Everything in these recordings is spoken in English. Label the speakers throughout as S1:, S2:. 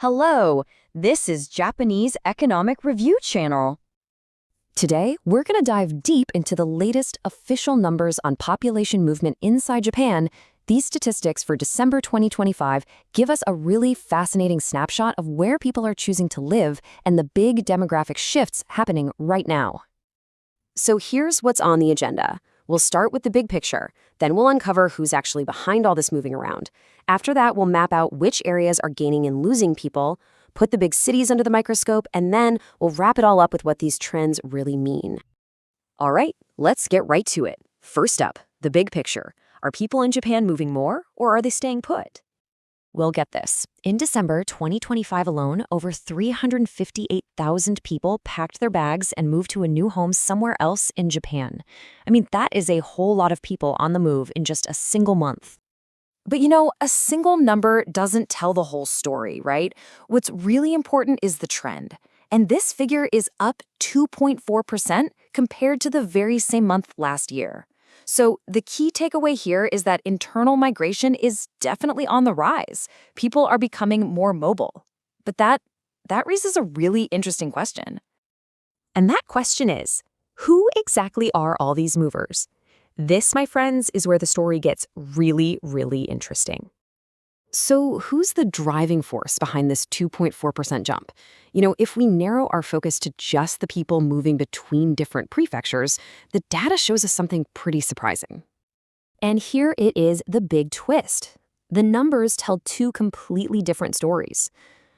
S1: Hello, this is Japanese Economic Review Channel. Today, we're going to dive deep into the latest official numbers on population movement inside Japan. These statistics for December 2025 give us a really fascinating snapshot of where people are choosing to live and the big demographic shifts happening right now. So here's what's on the agenda. We'll start with the big picture, then we'll uncover who's actually behind all this moving around. After that, we'll map out which areas are gaining and losing people, put the big cities under the microscope, and then we'll wrap it all up with what these trends really mean. All right, let's get right to it. First up, the big picture. Are people in Japan moving more, or are they staying put? Well, get this. In December 2025 alone, over 358,000 people packed their bags and moved to a new home somewhere else in Japan. I mean, that is a whole lot of people on the move in just a single month. But a single number doesn't tell the whole story, right? What's really important is the trend. And this figure is up 2.4% compared to the very same month last year. So the key takeaway here is that internal migration is definitely on the rise. People are becoming more mobile. But that raises a really interesting question. And that question is, who exactly are all these movers? This, my friends, is where the story gets really, really interesting. So who's the driving force behind this 2.4% jump? If we narrow our focus to just the people moving between different prefectures, the data shows us something pretty surprising. And here it is, the big twist. The numbers tell two completely different stories.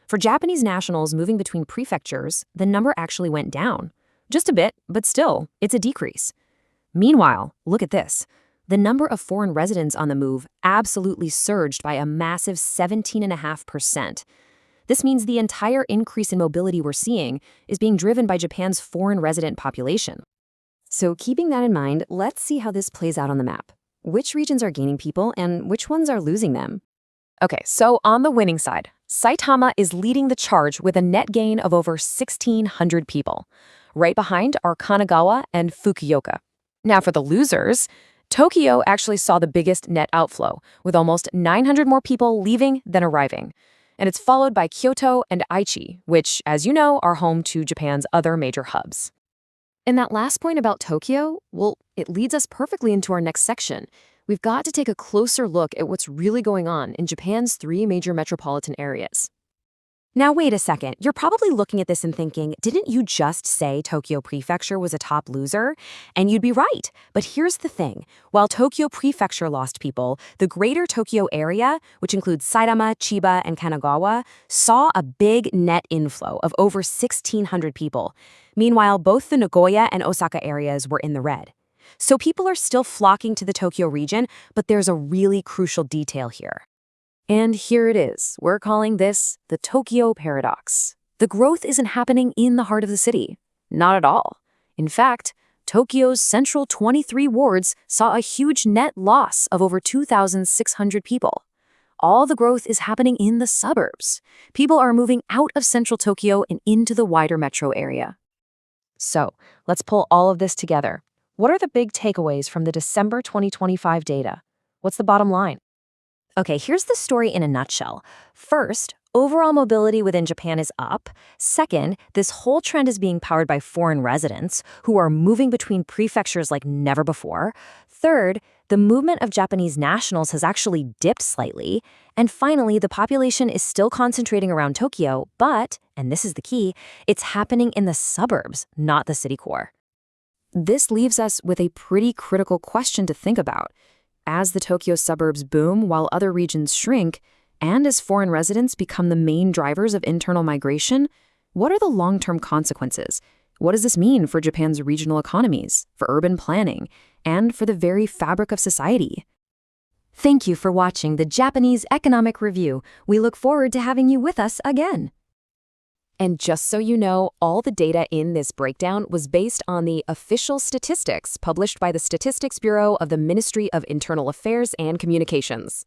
S1: For Japanese nationals moving between prefectures, the number actually went down. Just a bit, but still, it's a decrease. Meanwhile, look at this. The number of foreign residents on the move absolutely surged by a massive 17.5%. This means the entire increase in mobility we're seeing is being driven by Japan's foreign resident population. So keeping that in mind, let's see how this plays out on the map. Which regions are gaining people and which ones are losing them? Okay, so on the winning side, Saitama is leading the charge with a net gain of over 1,600 people. Right behind are Kanagawa and Fukuoka. Now for the losers, Tokyo actually saw the biggest net outflow, with almost 900 more people leaving than arriving. And it's followed by Kyoto and Aichi, which, as you know, are home to Japan's other major hubs. And that last point about Tokyo, well, it leads us perfectly into our next section. We've got to take a closer look at what's really going on in Japan's three major metropolitan areas. Now, wait a second. You're probably looking at this and thinking, didn't you just say Tokyo Prefecture was a top loser? And you'd be right. But here's the thing. While Tokyo Prefecture lost people, the greater Tokyo area, which includes Saitama, Chiba, and Kanagawa, saw a big net inflow of over 1,600 people. Meanwhile, both the Nagoya and Osaka areas were in the red. So people are still flocking to the Tokyo region, but there's a really crucial detail here. And here it is. We're calling this the Tokyo paradox. The growth isn't happening in the heart of the city. Not at all. In fact, Tokyo's central 23 wards saw a huge net loss of over 2,600 people. All the growth is happening in the suburbs. People are moving out of central Tokyo and into the wider metro area. So, let's pull all of this together. What are the big takeaways from the December 2025 data? What's the bottom line? Okay, here's the story in a nutshell. First, overall mobility within Japan is up. Second, this whole trend is being powered by foreign residents who are moving between prefectures like never before. Third, the movement of Japanese nationals has actually dipped slightly. And finally, the population is still concentrating around Tokyo, but, and this is the key, it's happening in the suburbs, not the city core. This leaves us with a pretty critical question to think about. As the Tokyo suburbs boom while other regions shrink, and as foreign residents become the main drivers of internal migration, what are the long-term consequences? What does this mean for Japan's regional economies, for urban planning, and for the very fabric of society? Thank you for watching the Japanese Economic Review. We look forward to having you with us again. And just so you know, all the data in this breakdown was based on the official statistics published by the Statistics Bureau of the Ministry of Internal Affairs and Communications.